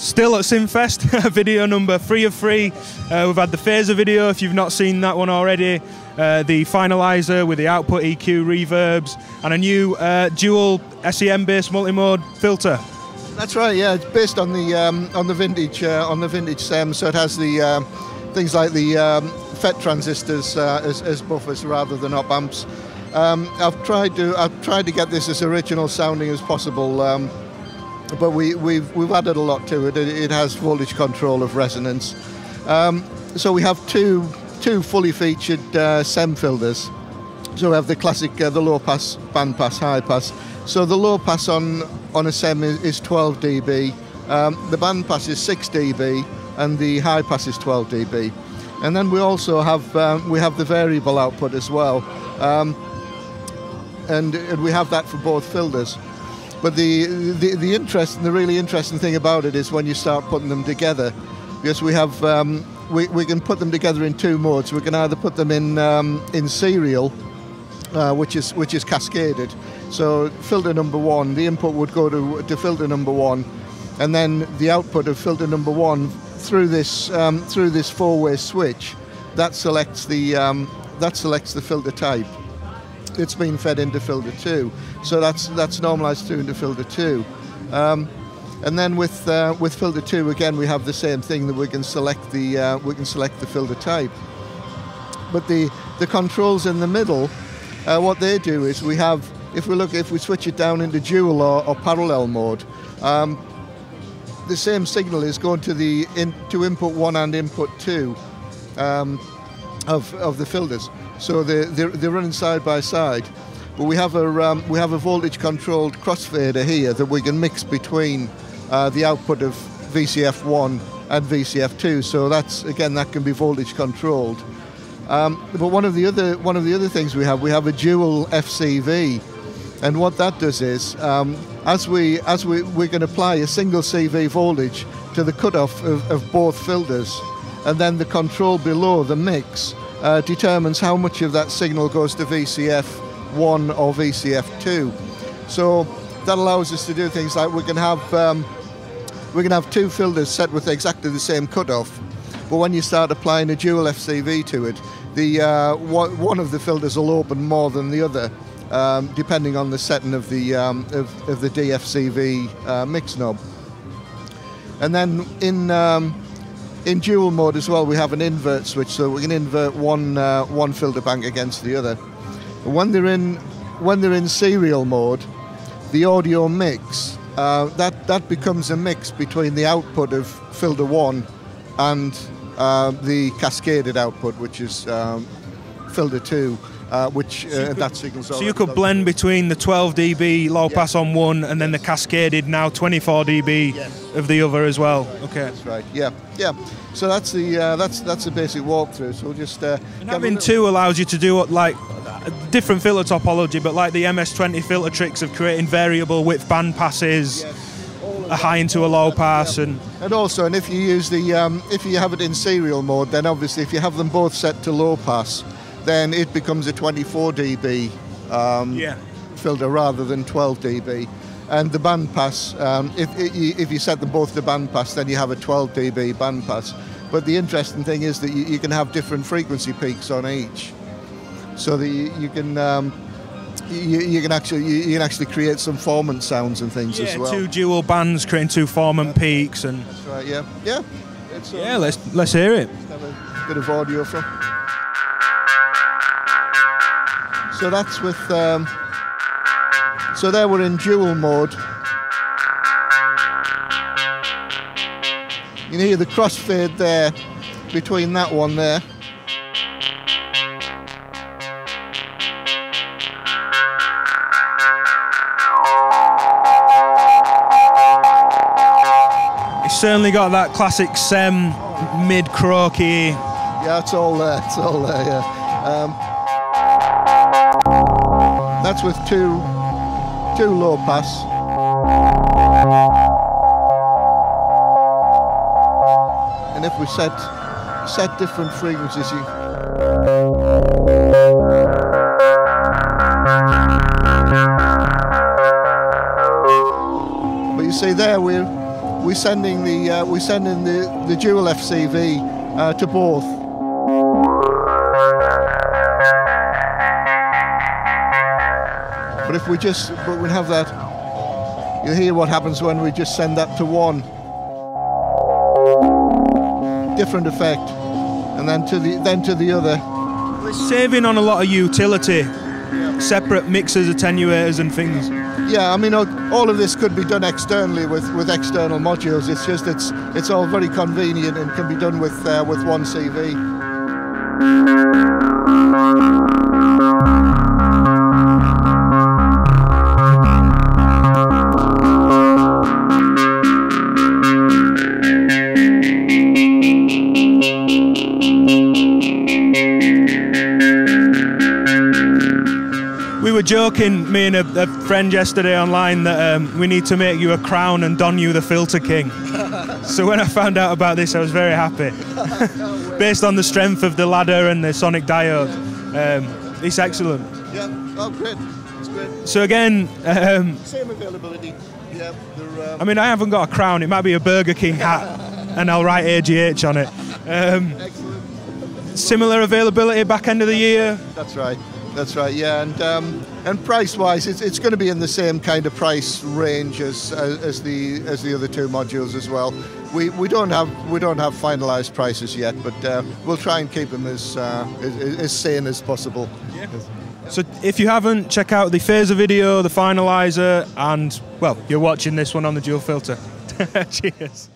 still at Synthfest, video number 3 of 3. We've had the phaser video, if you've not seen that one already, the finalizer with the output EQ, reverbs, and a new dual SEM-based multi-mode filter. That's right. Yeah, it's based on the vintage SEM, so it has the things like the FET transistors as buffers rather than op amps. I've tried to get this as original sounding as possible, but we've added a lot to it. It has voltage control of resonance. So we have two fully featured SEM filters. So we have the classic, the low pass, band pass, high pass. So the low pass on a SEM is 12 dB, the band pass is 6 dB, and the high pass is 12 dB. And then we also have the variable output as well, and we have that for both filters. But the really interesting thing about it is when you start putting them together, because we have we can put them together in 2 modes. We can either put them in serial, which is cascaded. So filter number 1, the input would go to filter number 1, and then the output of filter number 1 through this 4-way switch that selects the filter type. It's been fed into filter 2, so that's normalized through into filter 2. And then with filter 2 again, we have the same thing, that we can select the filter type. But the controls in the middle, what they do is we have, if we switch it down into dual or parallel mode, the same signal is going to input 1 and input 2 of the filters. So they're running side by side. But we have a voltage controlled crossfader here that we can mix between the output of VCF1 and VCF2. So that can be voltage controlled. But one of the other things we have a dual FCV, and what that does is we can apply a single CV voltage to the cutoff of both filters, and then the control below the mix determines how much of that signal goes to VCF1 or VCF2. So that allows us to do things like we can have 2 filters set with exactly the same cutoff, but when you start applying a dual FCV to it, one of the filters will open more than the other, depending on the setting of the DFCV mix knob. And then in dual mode as well, we have an invert switch, so we can invert one filter bank against the other. When they're in serial mode, the audio mix that becomes a mix between the output of filter 1 and the cascaded output, which is filter 2. That signals. So you could blend between the 12 dB low pass on one and then the cascaded now 24 dB of the other as well. Okay, that's right. Yeah. So that's the basic walkthrough. So we'll just and having 2 allows you to do like different filter topology, but like the MS-20 filter tricks of creating variable width band passes, a high into a low pass, and also, and if you use if you have it in serial mode, then obviously if you have them both set to low pass, then it becomes a 24 dB filter rather than 12 dB. And the band pass, if you set them both to band pass, then you have a 12 dB band pass. But the interesting thing is that you can have different frequency peaks on each, so that you can actually create some formant sounds and things as well. 2 dual bands creating 2 formant peaks, and that's right. Yeah. Let's hear it. Let's have a bit of audio from. So that's with, so there we're in dual mode. You can hear the crossfade there between that one there. It's certainly got that classic SEM mid-croaky. Yeah, it's all there, yeah. That's with two low pass. And if we set different frequencies, but you see there we're we're sending the dual FCV to both. But if we have that, you'll hear what happens when we just send that to one. Different effect, and then to the other. It's saving on a lot of utility, separate mixers, attenuators, and things. Yeah, I mean, all of this could be done externally with external modules. It's just it's all very convenient and can be done with one CV. We were joking, me and a friend yesterday online, that we need to make you a crown and don you the filter king. So when I found out about this, I was very happy. Based on the strength of the ladder and the sonic diode, it's excellent. Yeah, oh great, it's great. So again, same availability. Yeah, I mean, I haven't got a crown. It might be a Burger King hat, and I'll write AJH on it. Excellent. Similar availability back end of the year. That's right. That's right, yeah, and price-wise, it's going to be in the same kind of price range as the other two modules as well. We don't have finalised prices yet, but we'll try and keep them as sane as possible. Yeah. So if you haven't, check out the phaser video, the finalizer, and well, you're watching this one on the dual filter. Cheers.